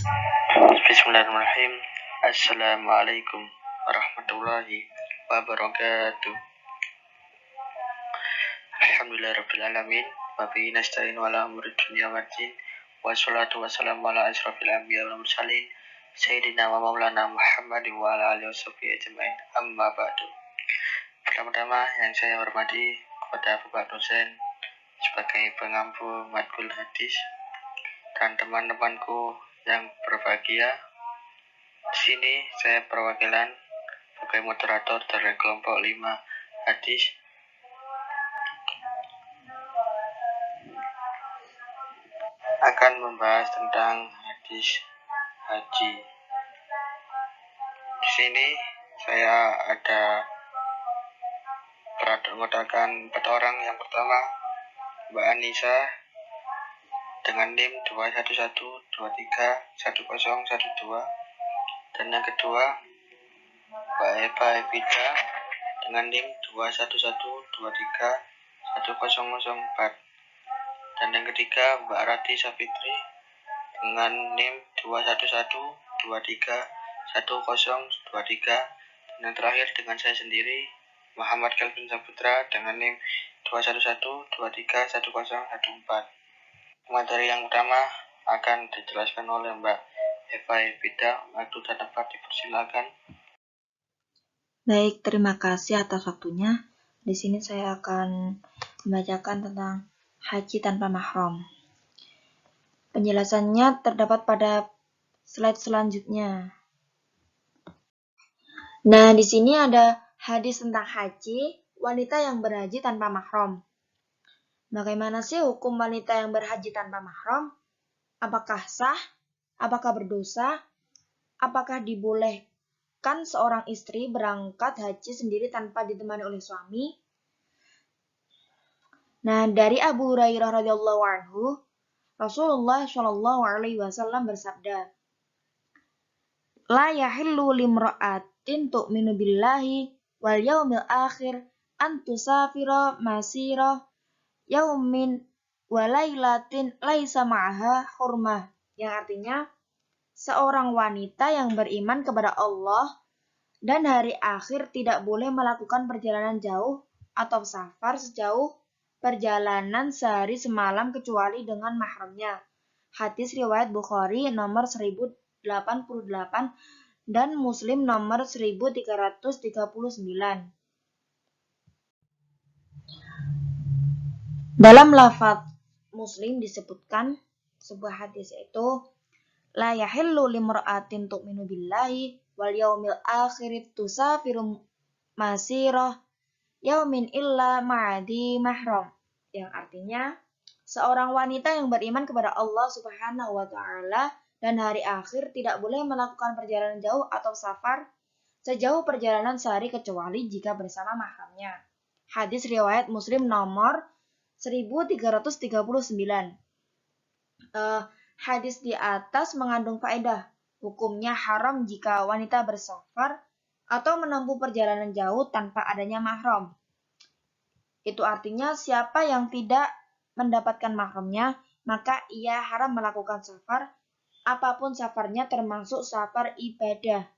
Bismillahirrahmanirrahim. Assalamualaikum warahmatullahi wabarakatuh. Alhamdulillahirrabbilalamin. Wabihi nasta'in wa ala umuri dunya waddin. Wassalatu wassalamu ala asrofil anbiya wal mursalin Sayyidina wa maulana Muhammad wa ala alihi washabihi ajma'in. Amma ba'du. Pertama-tama yang saya hormati kepada Bapak dosen sebagai pengampu matkul hadis dan teman-temanku yang berbahagia. Di sini saya perwakilan sebagai moderator dari kelompok 5 hadis. Akan membahas tentang hadis haji. Di sini saya ada beranggotakan 4 orang. Yang pertama Mbak Anissa dengan NIM 211231012, dan yang kedua Mbak Eva Evita dengan NIM 211231004, dan yang ketiga Mbak Rati Safitri dengan NIM 211231023, dan yang terakhir dengan saya sendiri Muhammad Kelvin Saputra dengan NIM 211231014. Materi yang pertama akan dijelaskan oleh Mbak Eva Evita. Waktu dan tempat dipersilakan. Baik, terima kasih atas waktunya. Di sini saya akan membacakan tentang haji tanpa mahram. Penjelasannya terdapat pada slide selanjutnya. Nah, di sini ada hadis tentang haji, wanita yang berhaji tanpa mahram. Bagaimana sih hukum wanita yang berhaji tanpa mahram? Apakah sah? Apakah berdosa? Apakah dibolehkan seorang istri berangkat haji sendiri tanpa ditemani oleh suami? Nah, dari Abu Hurairah radhiyallahu anhu, Rasulullah shallallahu alaihi wasallam bersabda, "La yahillu limra'atin tu'minu billahi wal yaumil akhir an tusafira masira yaumin walailatin laisa ma'aha hurmah," yang artinya seorang wanita yang beriman kepada Allah dan hari akhir tidak boleh melakukan perjalanan jauh atau safar sejauh perjalanan sehari semalam kecuali dengan mahramnya. Hadis riwayat Bukhari nomor 1088 dan Muslim nomor 1339. Dalam lafaz Muslim disebutkan sebuah hadis yaitu la yahillu limra'atin tu'minu billahi wal yaumil akhir tusafiru masirah yaumin illa ma'adi mahram, yang artinya seorang wanita yang beriman kepada Allah Subhanahu wa taala dan hari akhir tidak boleh melakukan perjalanan jauh atau safar sejauh perjalanan sehari kecuali jika bersama mahramnya. Hadis riwayat Muslim nomor 1339. Hadis di atas mengandung faedah. Hukumnya haram jika wanita bersafar atau menempuh perjalanan jauh tanpa adanya mahram. Itu artinya siapa yang tidak mendapatkan mahramnya, maka ia haram melakukan safar, apapun safarnya termasuk safar ibadah.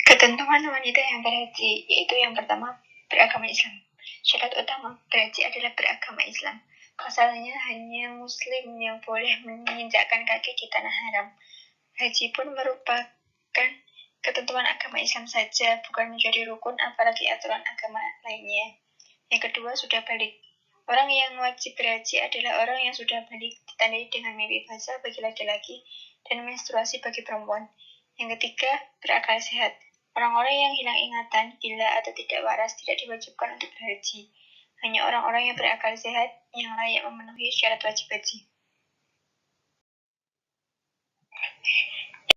Ketentuan wanita yang berhaji, yaitu yang pertama, beragama Islam. Syarat utama berhaji adalah beragama Islam. Pasalnya hanya muslim yang boleh menginjakkan kaki di tanah haram. Haji pun merupakan ketentuan agama Islam saja, bukan menjadi rukun apalagi aturan agama lainnya. Yang kedua, sudah balik. Orang yang wajib berhaji adalah orang yang sudah balik, ditandai dengan mimpi basah bagi laki-laki dan menstruasi bagi perempuan. Yang ketiga, berakal sehat. Orang-orang yang hilang ingatan, gila atau tidak waras tidak diwajibkan untuk berhaji. Hanya orang-orang yang berakal sehat yang layak memenuhi syarat wajib haji.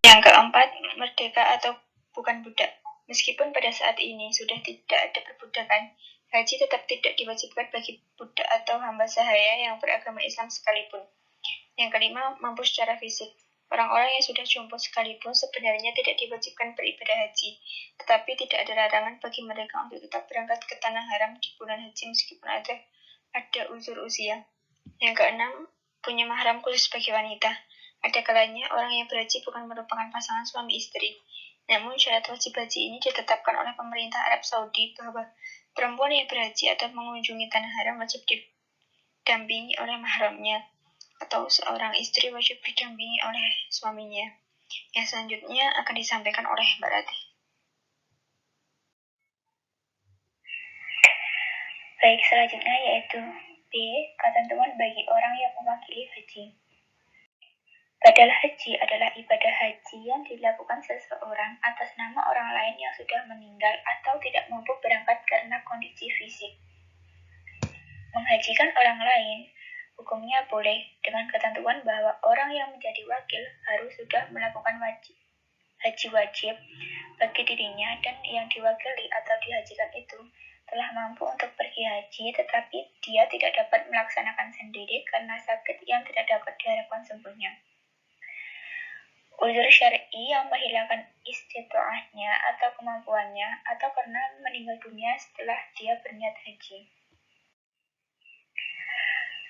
Yang keempat, merdeka atau bukan budak. Meskipun pada saat ini sudah tidak ada perbudakan, haji tetap tidak diwajibkan bagi budak atau hamba sahaya yang beragama Islam sekalipun. Yang kelima, mampu secara fisik. Orang-orang yang sudah jompo sekalipun sebenarnya tidak diwajibkan beribadah haji, tetapi tidak ada larangan bagi mereka untuk tetap berangkat ke tanah haram di bulan haji meskipun ada uzur usia. Yang keenam, punya mahram khusus bagi wanita. Ada kalanya orang yang berhaji bukan merupakan pasangan suami istri. Namun syarat wajib haji ini ditetapkan oleh pemerintah Arab Saudi bahwa perempuan yang berhaji atau mengunjungi tanah haram wajib didampingi oleh mahramnya, atau seorang istri wajib didampingi oleh suaminya. Yang selanjutnya akan disampaikan oleh Mbak Ratih. Baik, selanjutnya yaitu B. Ketentuan bagi orang yang mewakili haji. Badal haji adalah ibadah haji yang dilakukan seseorang atas nama orang lain yang sudah meninggal atau tidak mampu berangkat karena kondisi fisik. Menghajikan orang lain, hukumnya boleh dengan ketentuan bahwa orang yang menjadi wakil harus sudah melakukan haji wajib bagi dirinya dan yang diwakili atau dihajikan itu telah mampu untuk pergi haji, tetapi dia tidak dapat melaksanakan sendiri karena sakit yang tidak dapat diharapkan sembuhnya. Uzur syar'i yang menghilangkan istita'ahnya atau kemampuannya, atau karena meninggal dunia setelah dia berniat haji.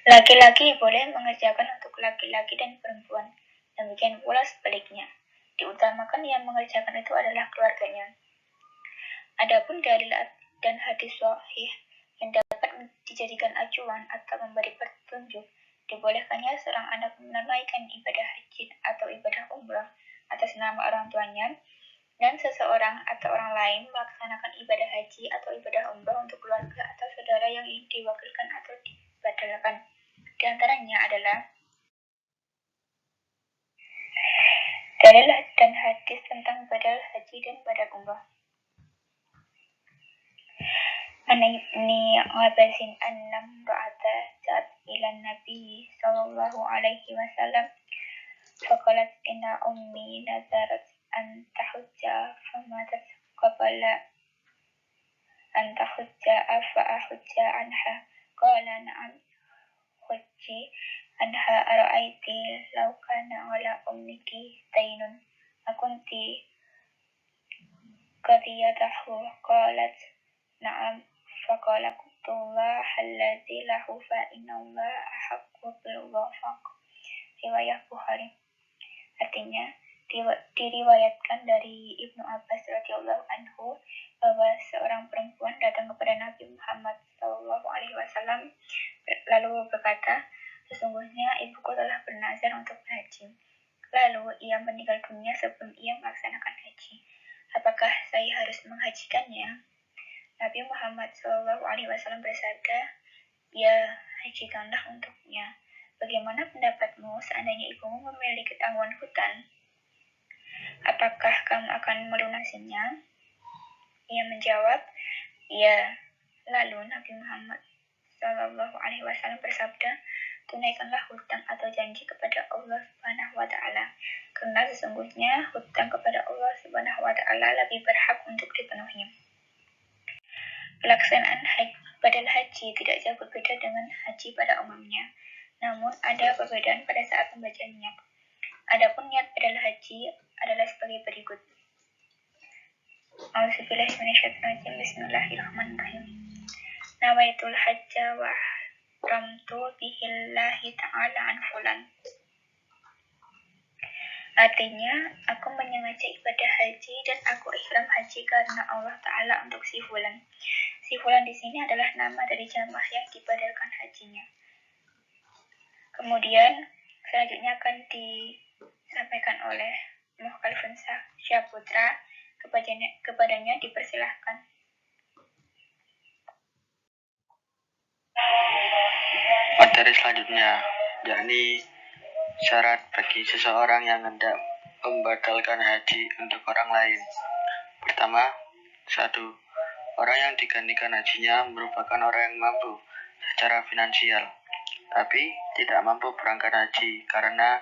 Laki-laki boleh mengerjakan untuk laki-laki dan perempuan, demikian pula sebaliknya. Diutamakan yang mengerjakan itu adalah keluarganya. Adapun dalil dan hadis sahih yang dapat dijadikan acuan atau memberi petunjuk dibolehkannya seorang anak menunaikan ibadah haji atau ibadah umrah atas nama orang tuanya, dan seseorang atau orang lain melaksanakan ibadah haji atau ibadah umrah untuk keluarga atau saudara yang diwakilkan atau dibadalkan. Di antaranya adalah dalil dan hadis tentang badal haji dan badal umrah. An Ibni Abbasin annam ra'ata ja'at ila Nabi sallallahu alaihi wasallam faqalat inna ummi nazarat an tahujja famatat qabla an tahujja afa ahujja anha qala na'am hujji anha ara'aiti law kana ala ummiki dainun akunti qadiyatahu qalat na'am faqala qultullah alladzi lahu fa innallaha ahaqqu bil wafaq. Riwayat Bukhari. Artinya, diriwayatkan dari Ibnu Abbas radhiyallahu anhu bahwa seorang perempuan datang kepada Nabi Muhammad sallallahu alaihi wasallam lalu berkata, sesungguhnya ibuku telah bernazar untuk berhaji. Lalu ia meninggal dunia sebelum ia melaksanakan haji. Apakah saya harus menghajikannya? Nabi Muhammad SAW bersabda, ya, hajikanlah untuknya. Bagaimana pendapatmu seandainya ibumu memiliki tanggungan hutan? Apakah kamu akan melunasinya? Ia menjawab, ya. Lalu Nabi Muhammad SAW bersabda, tunaikanlah hutang atau janji kepada Allah Subhanahu wa Ta'ala, karena sesungguhnya hutang kepada Allah Subhanahu wa Ta'ala lebih berhak untuk dipenuhi. Pelaksanaan badal haji tidak jauh berbeda dengan haji pada umumnya, namun ada perbedaan pada saat membaca niat. Adapun niat badal haji adalah sebagai berikut. A'udzubillahiminasyaitonirrajim. Bismillahirrahmanirrahim. Nawaitul hajja wa ramtu bihillahi ta'ala an fulan. Artinya, aku menyengaja ibadah haji dan aku ihram haji karena Allah Ta'ala untuk si fulan. Si fulan di sini adalah nama dari jamaah yang dibadalkan hajinya. Kemudian, selanjutnya akan disampaikan oleh Muhkalifun Syaputra. Kepadanya dipersilahkan. Materi selanjutnya, yakni syarat bagi seseorang yang hendak membatalkan haji untuk orang lain. Pertama, 1. Orang yang digantikan hajinya merupakan orang yang mampu secara finansial, tapi tidak mampu berangkat haji karena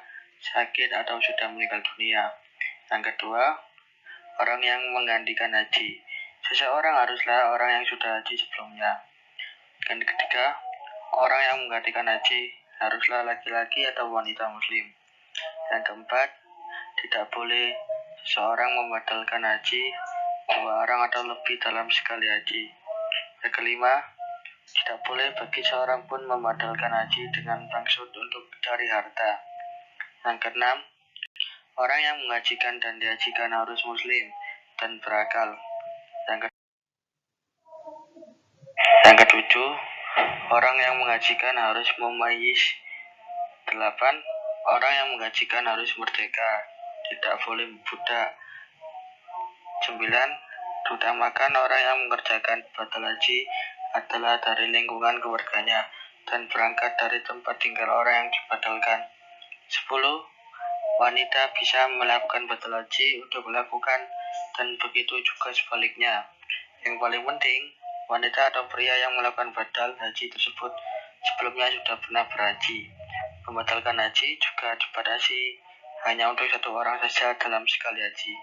sakit atau sudah meninggal dunia. Yang kedua, orang yang menggantikan haji. Seseorang haruslah orang yang sudah haji sebelumnya. Dan ketiga, orang yang menggantikan haji haruslah laki-laki atau wanita muslim. Yang keempat, tidak boleh seseorang membatalkan haji 2 orang atau lebih dalam sekali haji. Yang kelima, tidak boleh bagi seorang pun membatalkan haji dengan maksud untuk dari harta. Yang keenam, orang yang mengajikan dan diajikan harus muslim dan berakal. Yang ketujuh, orang yang mengajikan harus memayis. 8. Orang yang mengajikan harus merdeka, tidak boleh budak. 9. Diutamakan orang yang mengerjakan ibadah haji adalah dari lingkungan keluarganya dan berangkat dari tempat tinggal orang yang dibadalkan. 10. Wanita bisa melakukan ibadah haji untuk melakukan dan begitu juga sebaliknya. Yang paling penting, wanita atau pria yang melakukan badal haji tersebut sebelumnya sudah pernah berhaji. Membatalkan haji juga dibatasi hanya untuk satu orang saja dalam sekali haji.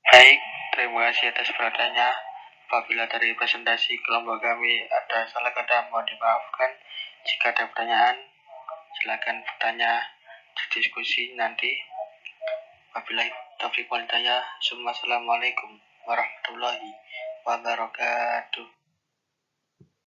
Baik, terima kasih atas perhatiannya. Apabila dari presentasi kelompok kami ada salah kata, mohon dimaafkan. Jika ada pertanyaan, silakan bertanya di diskusi nanti. Wabillahi taufiq wal hidayah. Assalamualaikum warahmatullahi wabarakatuh.